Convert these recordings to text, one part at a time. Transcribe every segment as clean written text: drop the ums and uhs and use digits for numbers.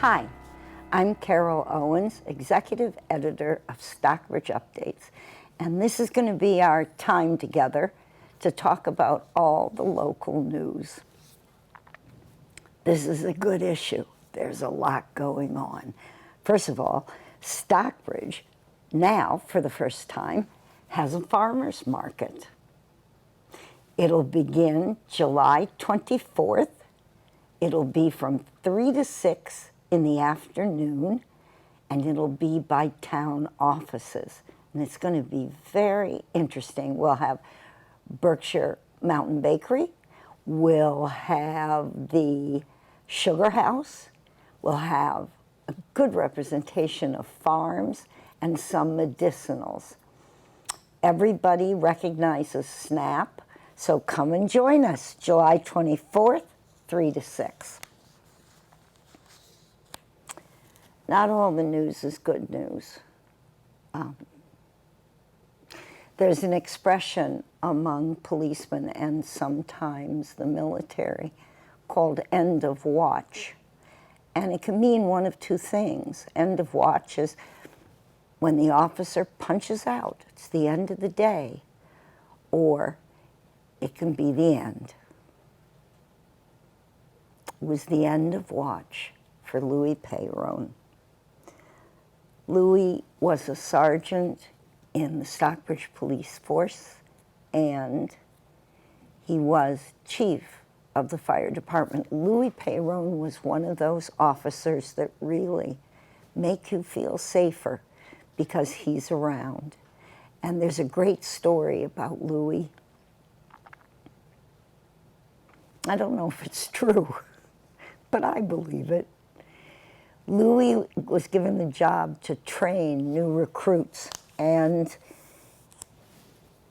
Hi, I'm Carol Owens, Executive Editor of Stockbridge Updates, and this is going to be our time together to talk about all the local news. This is a good issue. There's a lot going on. First of all, Stockbridge, now for the first time, has a farmer's market. It'll begin July 24th. It'll be from 3 to 6 in the afternoon, and it'll be by town offices. And it's going to be very interesting. We'll have Berkshire Mountain Bakery. We'll have the Sugar House. We'll have a good representation of farms and some medicinals. Everybody recognizes SNAP, so come and join us July 24th, 3 to 6. Not all the news is good news. There's an expression among policemen and sometimes the military called end of watch. And it can mean one of two things. End of watch is when the officer punches out. It's the end of the day. Or it can be the end. It was the end of watch for Louis Peyron. Louis was a sergeant in the Stockbridge Police Force, and he was chief of the fire department. Louis Peyron was one of those officers that really make you feel safer because he's around. And there's a great story about Louis. I don't know if it's true, but I believe it. Louis was given the job to train new recruits, and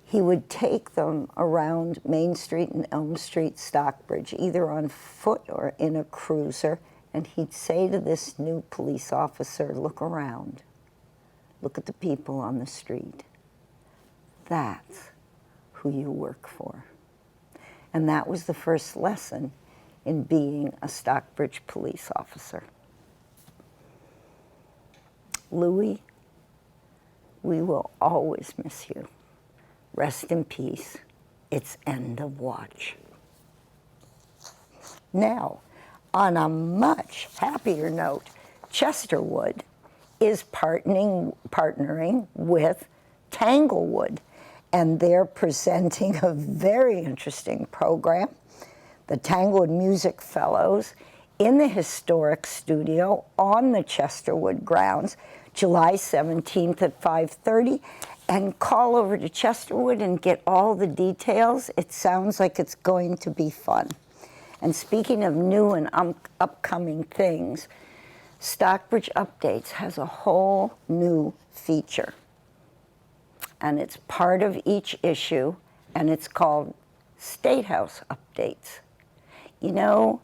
he would take them around Main Street and Elm Street, Stockbridge, either on foot or in a cruiser, and he'd say to this new police officer, look around, look at the people on the street. That's who you work for. And that was the first lesson in being a Stockbridge police officer. Louis, we will always miss you. Rest in peace. It's end of watch. Now, on a much happier note, Chesterwood is partnering with Tanglewood, and they're presenting a very interesting program, the Tanglewood Music Fellows, in the historic studio on the Chesterwood grounds, July 17th at 5:30, and call over to Chesterwood and get all the details. It sounds like it's going to be fun. And speaking of new and upcoming things, Stockbridge Updates has a whole new feature. And it's part of each issue, and it's called State House Updates. You know,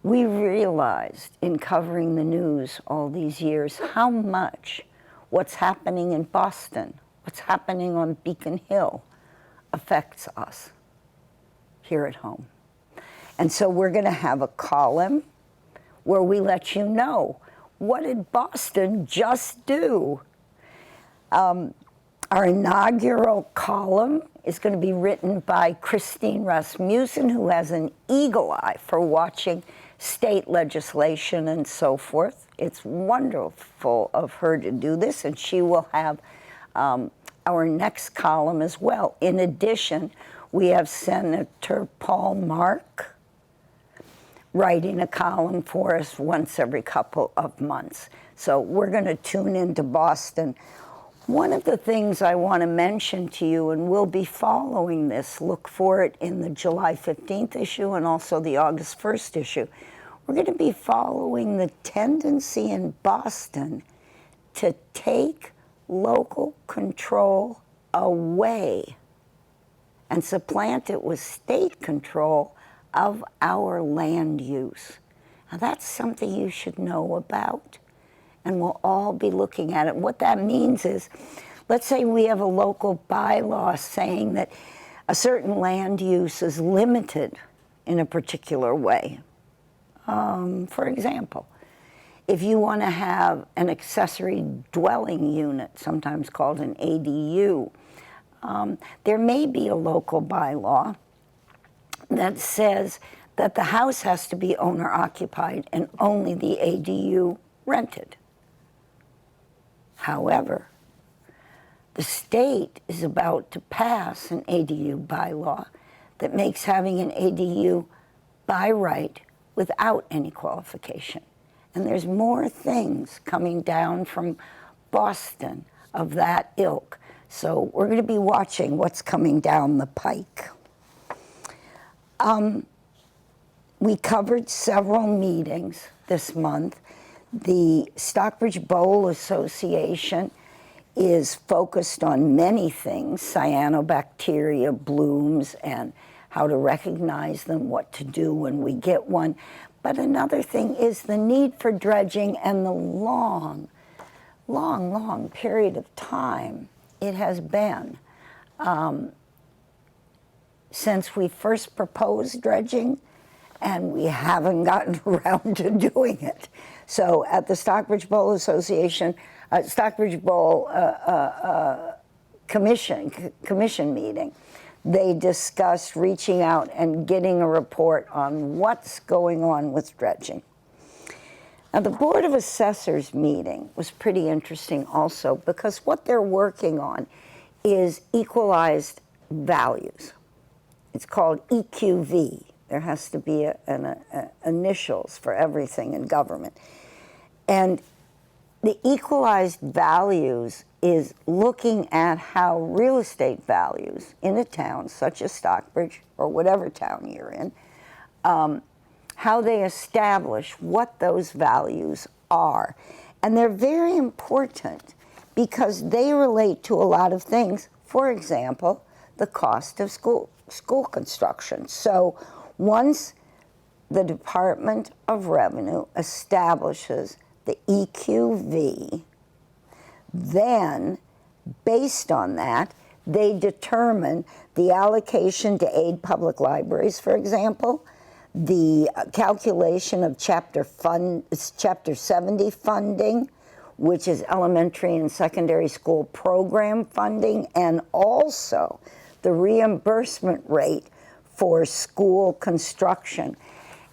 we realized in covering the news all these years how much what's happening in Boston, what's happening on Beacon Hill affects us here at home. And so we're going to have a column where we let you know, what did Boston just do? Our inaugural column is going to be written by Christine Rasmussen, who has an eagle eye for watching state legislation and so forth. It's wonderful of her to do this, and she will have our next column as well. In addition, we have Senator Paul Mark writing a column for us once every couple of months. So we're going to tune into Boston. One of the things I want to mention to you, and we'll be following this, look for it in the July 15th issue and also the August 1st issue. We're going to be following the tendency in Boston to take local control away and supplant it with state control of our land use. Now that's something you should know about, and we'll all be looking at it. What that means is, let's say we have a local bylaw saying that a certain land use is limited in a particular way. For example, If you want to have an accessory dwelling unit, sometimes called an ADU, there may be a local bylaw that says that the house has to be owner-occupied and only the ADU rented. However, the state is about to pass an ADU bylaw that makes having an ADU by right without any qualification. And there's more things coming down from Boston of that ilk. So we're going to be watching what's coming down the pike. We covered several meetings this month. The Stockbridge Bowl Association is focused on many things, cyanobacteria blooms and how to recognize them, what to do when we get one. But another thing is the need for dredging and the long period of time it has been since we first proposed dredging, and we haven't gotten around to doing it. So at the Stockbridge Bowl Association, Stockbridge Bowl commission meeting, they discussed reaching out and getting a report on what's going on with dredging. Now, the Board of Assessors meeting was pretty interesting also, because what they're working on is equalized values. It's called EQV. There has to be initials for everything in government. And the equalized values is looking at how real estate values in a town, such as Stockbridge or whatever town you're in, how they establish what those values are. And they're very important because they relate to a lot of things. For example, the cost of school construction. So once the Department of Revenue establishes the EQV, then based on that, they determine the allocation to aid public libraries, for example, the calculation of Chapter 70 funding, which is elementary and secondary school program funding, and also the reimbursement rate for school construction.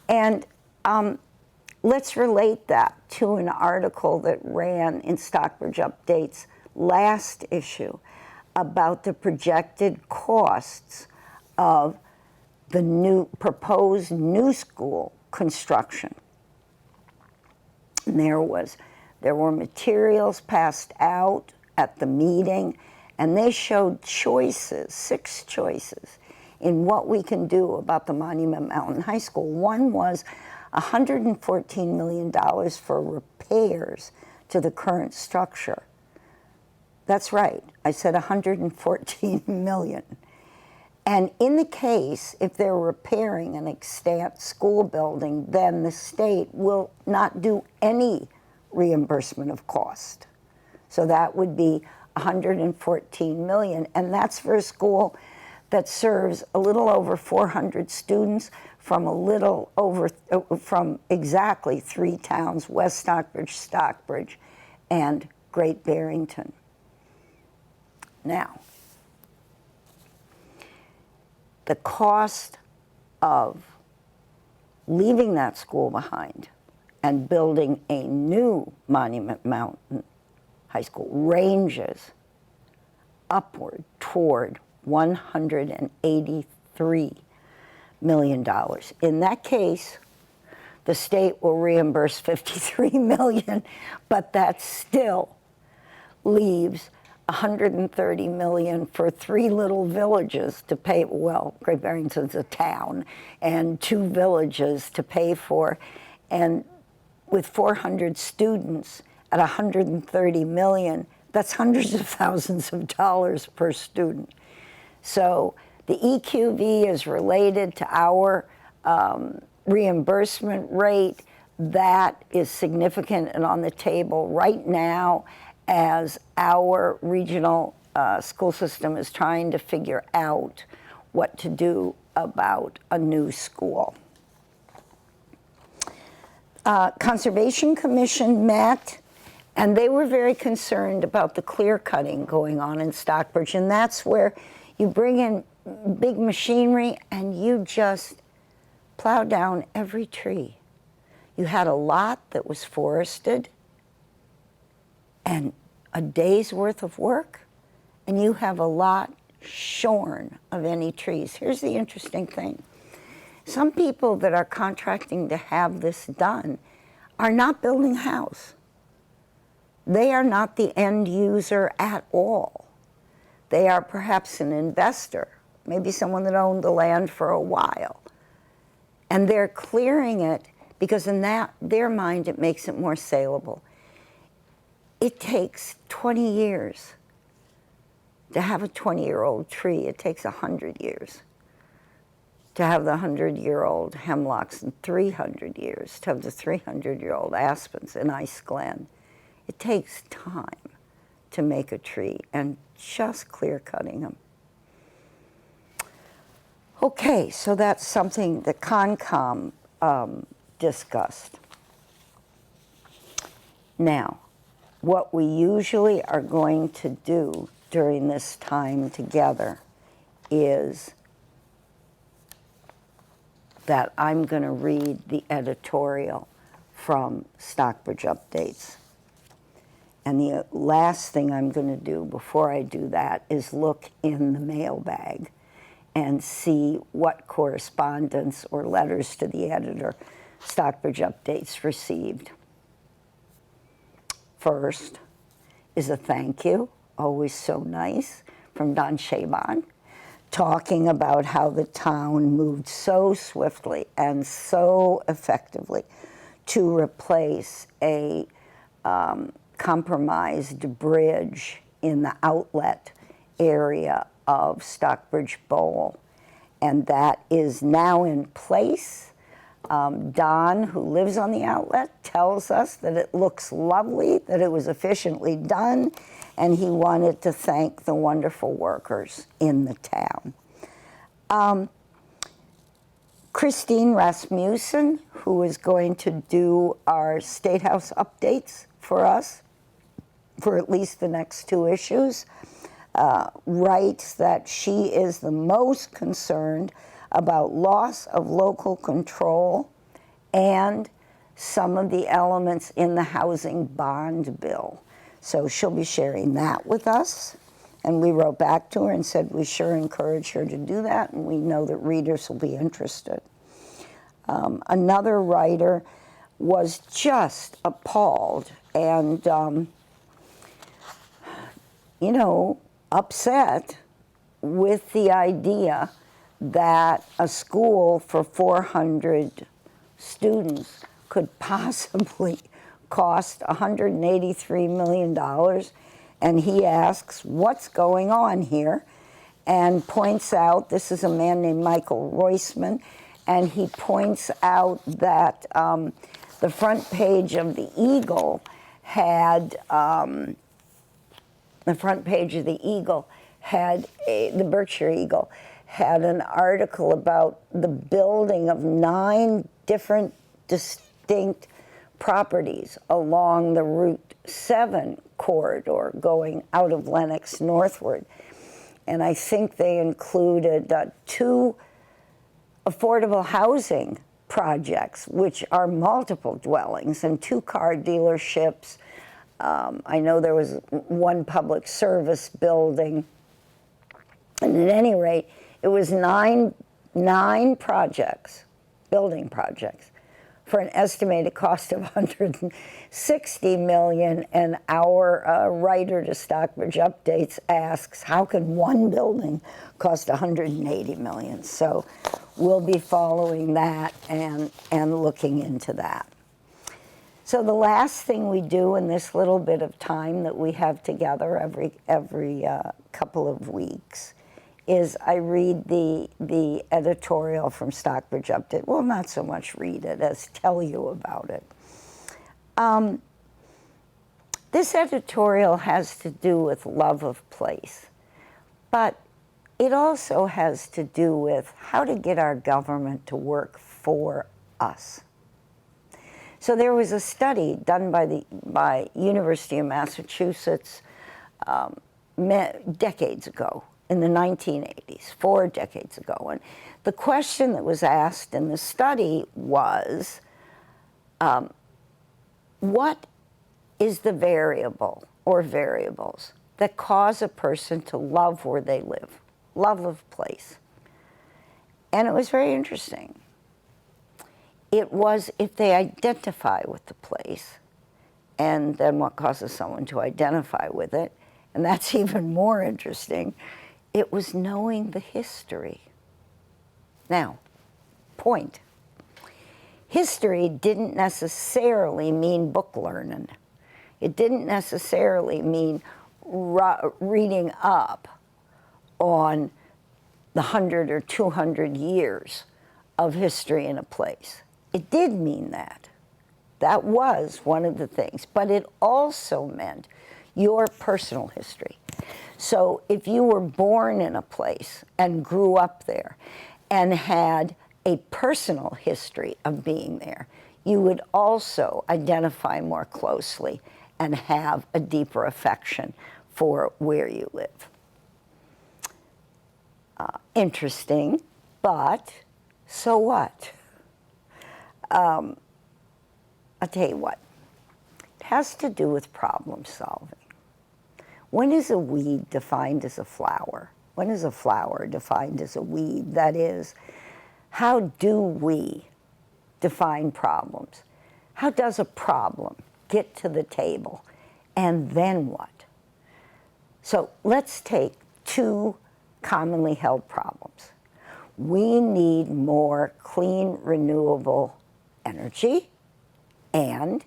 And let's relate that to an article that ran in Stockbridge Update's last issue about the projected costs of the proposed new school construction. And there were materials passed out at the meeting, and they showed choices, 6 choices, in what we can do about the Monument Mountain High School. One was $114 million for repairs to the current structure. That's right, I said $114 million. And in the case, if they're repairing an extant school building, then the state will not do any reimbursement of cost. So that would be $114 million, and that's for a school that serves a little over 400 students from exactly 3 towns: West Stockbridge, Stockbridge, and Great Barrington. Now, the cost of leaving that school behind and building a new Monument Mountain High School ranges upward toward $183 million. In that case, the state will reimburse $53 million, but that still leaves $130 million for 3 little villages to pay. Well, Great Barrington's a town, and 2 villages to pay for, and with 400 students at $130 million, that's hundreds of thousands of dollars per student. So the EQV is related to our reimbursement rate. That is significant and on the table right now as our regional school system is trying to figure out what to do about a new school. Conservation Commission met, and they were very concerned about the clear cutting going on in Stockbridge, and that's where you bring in big machinery and you just plow down every tree. You had a lot that was forested and a day's worth of work, and you have a lot shorn of any trees. Here's the interesting thing. Some people that are contracting to have this done are not building a house. They are not the end user at all. They are perhaps an investor, maybe someone that owned the land for a while. And they're clearing it because in their mind it makes it more saleable. It takes 20 years to have a 20-year-old tree. It takes 100 years to have the 100-year-old hemlocks, and 300 years to have the 300-year-old aspens in Ice Glen. It takes time to make a tree, and just clear cutting them. Okay, so that's something that Concom discussed. Now, what we usually are going to do during this time together is that I'm going to read the editorial from Stockbridge Updates. And the last thing I'm going to do before I do that is look in the mailbag and see what correspondence or letters to the editor Stockbridge Updates received. First is a thank you, always so nice, from Don Chabon, talking about how the town moved so swiftly and so effectively to replace a compromised bridge in the outlet area of Stockbridge Bowl. And that is now in place. Don, who lives on the outlet, tells us that it looks lovely, that it was efficiently done, and he wanted to thank the wonderful workers in the town. Christine Rasmussen, who is going to do our State House updates for us for at least the next 2 issues, writes that she is the most concerned about loss of local control and some of the elements in the housing bond bill. So she'll be sharing that with us. And we wrote back to her and said we sure encourage her to do that, and we know that readers will be interested. Another writer was just appalled and, upset with the idea that a school for 400 students could possibly cost $183 million. And he asks, what's going on here? And points out, this is a man named Michael Roisman, and he points out that the front page of the Eagle had, the Berkshire Eagle, had an article about the building of 9 different distinct properties along the Route 7 corridor going out of Lenox northward. And I think they included 2 affordable housing projects, which are multiple dwellings, and 2 car dealerships. I know there was 1 public service building. And at any rate, it was nine projects, building projects, for an estimated cost of $160 million. And our writer to Stockbridge Updates asks, how can 1 building cost $180 million? So we'll be following that and looking into that. So the last thing we do in this little bit of time that we have together every couple of weeks is I read the editorial from Stockbridge Update. Well, not so much read it as tell you about it. This editorial has to do with love of place, but it also has to do with how to get our government to work for us. So there was a study done by University of Massachusetts decades ago, in the 1980s, 4 decades ago. And the question that was asked in the study was, what is the variable or variables that cause a person to love where they live, love of place? And it was very interesting. It was if they identify with the place, and then what causes someone to identify with it, and that's even more interesting, it was knowing the history. Now, point. History didn't necessarily mean book learning. It didn't necessarily mean reading up on the 100 or 200 years of history in a place. It did mean that. That was one of the things. But it also meant your personal history. So if you were born in a place and grew up there and had a personal history of being there, you would also identify more closely and have a deeper affection for where you live. Interesting, but so what? I'll tell you what. It has to do with problem solving. When is a weed defined as a flower? When is a flower defined as a weed? That is, how do we define problems? How does a problem get to the table? And then what? So let's take 2 commonly held problems. We need more clean, renewable energy, and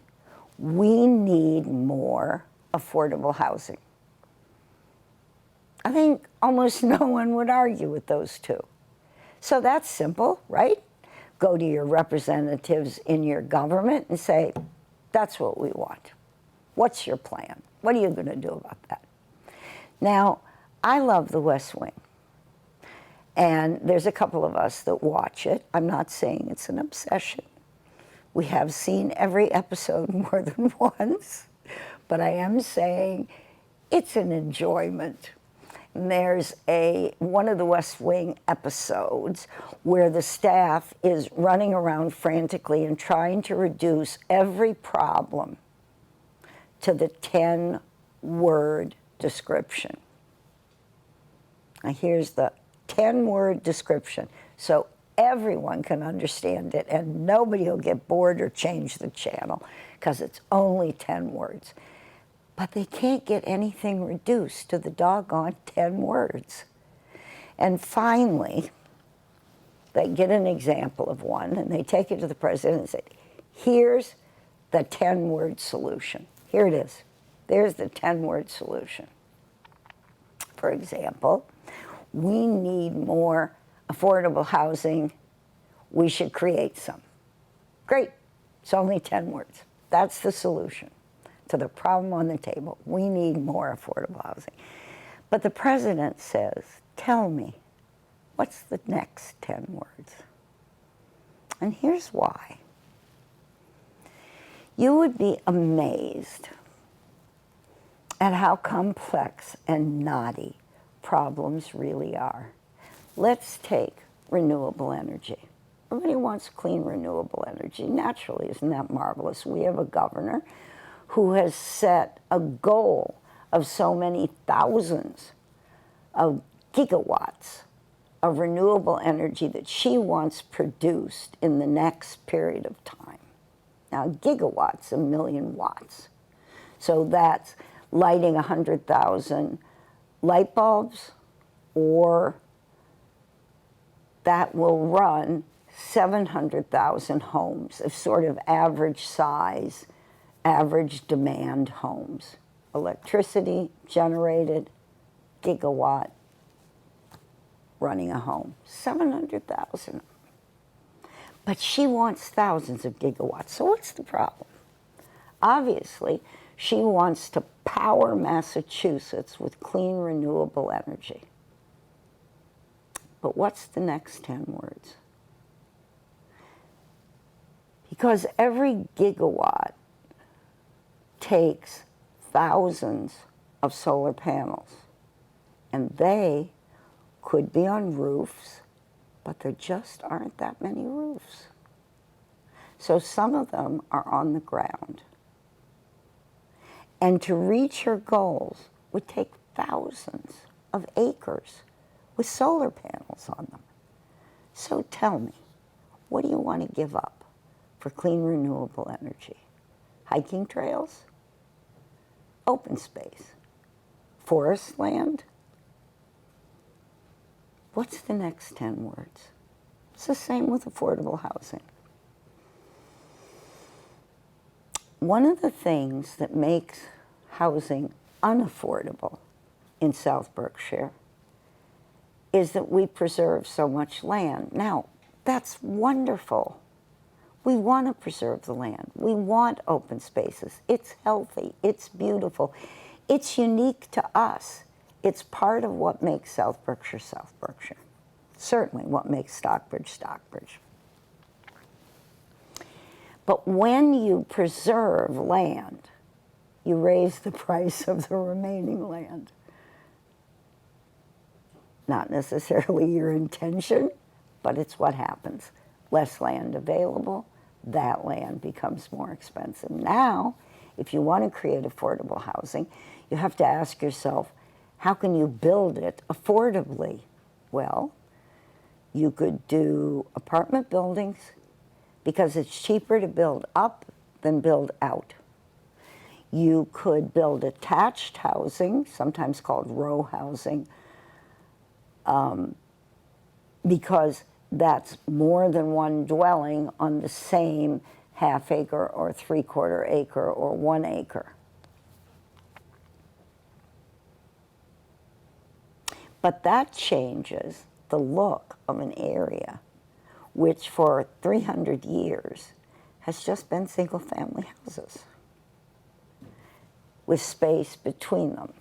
we need more affordable housing. I think almost no one would argue with those 2. So that's simple, right? Go to your representatives in your government and say, that's what we want. What's your plan? What are you going to do about that? Now, I love The West Wing. And there's a couple of us that watch it. I'm not saying it's an obsession. We have seen every episode more than once. But I am saying it's an enjoyment. And there's one of the West Wing episodes where the staff is running around frantically and trying to reduce every problem to the 10-word description. Now here's the 10-word description, so everyone can understand it and nobody will get bored or change the channel because it's only 10 words. But they can't get anything reduced to the doggone 10 words. And finally, they get an example of one and they take it to the president and say, here's the 10-word solution. Here it is. There's the 10-word solution. For example, we need more affordable housing. We should create some. Great. It's only 10 words. That's the solution to the problem on the table. We need more affordable housing. But the president says, tell me, what's the next 10 words? And here's why. You would be amazed at how complex and knotty problems really are. Let's take renewable energy. Everybody wants clean, renewable energy. Naturally, isn't that marvelous? We have a governor who has set a goal of so many thousands of gigawatts of renewable energy that she wants produced in the next period of time. Now, gigawatts, 1 million watts. So that's lighting 100,000 light bulbs, or that will run 700,000 homes of sort of average size, average demand homes. Electricity generated, gigawatt, running a home. 700,000. But she wants thousands of gigawatts. So what's the problem? Obviously, she wants to power Massachusetts with clean, renewable energy. But what's the next 10 words? Because every gigawatt takes thousands of solar panels, and they could be on roofs, but there just aren't that many roofs. So some of them are on the ground. And to reach your goals would take thousands of acres with solar panels on them. So tell me, what do you want to give up for clean, renewable energy? Hiking trails? Open space? Forest land? What's the next 10 words? It's the same with affordable housing. One of the things that makes housing unaffordable in South Berkshire is that we preserve so much land. Now, that's wonderful. We want to preserve the land. We want open spaces. It's healthy. It's beautiful. It's unique to us. It's part of what makes South Berkshire, South Berkshire. Certainly what makes Stockbridge, Stockbridge. But when you preserve land, you raise the price of the remaining land. Not necessarily your intention, but it's what happens. Less land available, that land becomes more expensive. Now, if you want to create affordable housing, you have to ask yourself, how can you build it affordably? Well, you could do apartment buildings because it's cheaper to build up than build out. You could build attached housing, sometimes called row housing, because that's more than one dwelling on the same half acre or 3/4 acre or 1 acre. But that changes the look of an area which for 300 years has just been single-family houses with space between them.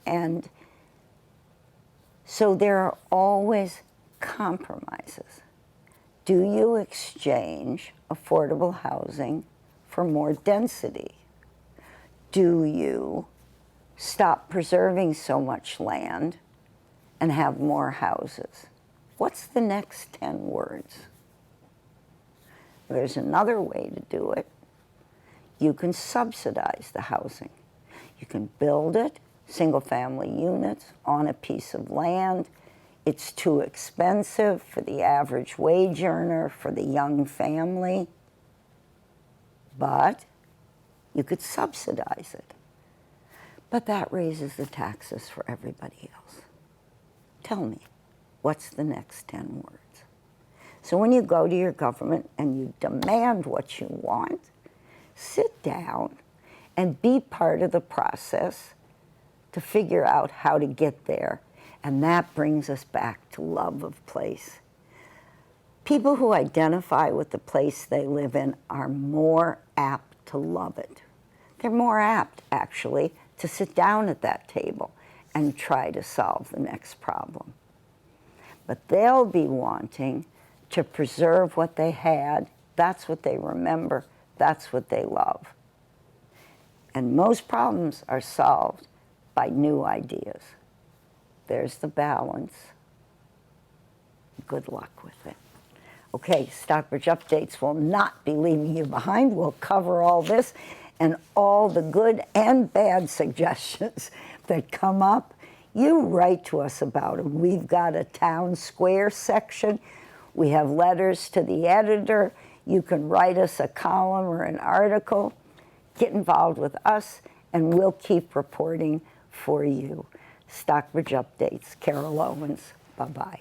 And so there are always compromises. Do you exchange affordable housing for more density? Do you stop preserving so much land and have more houses? What's the next 10 words? There's another way to do it. You can subsidize the housing. You can build it, single-family units, on a piece of land. It's too expensive for the average wage earner, for the young family, but you could subsidize it. But that raises the taxes for everybody else. Tell me, what's the next 10 words? So when you go to your government and you demand what you want, sit down and be part of the process to figure out how to get there. And that brings us back to love of place. People who identify with the place they live in are more apt to love it. They're more apt, actually, to sit down at that table and try to solve the next problem. But they'll be wanting to preserve what they had. That's what they remember. That's what they love. And most problems are solved by new ideas. There's the balance. Good luck with it. Okay, Stockbridge Updates will not be leaving you behind. We'll cover all this and all the good and bad suggestions that come up. You write to us about them. We've got a town square section. We have letters to the editor. You can write us a column or an article. Get involved with us, and we'll keep reporting for you. Stockbridge Updates, Carol Owens. Bye-bye.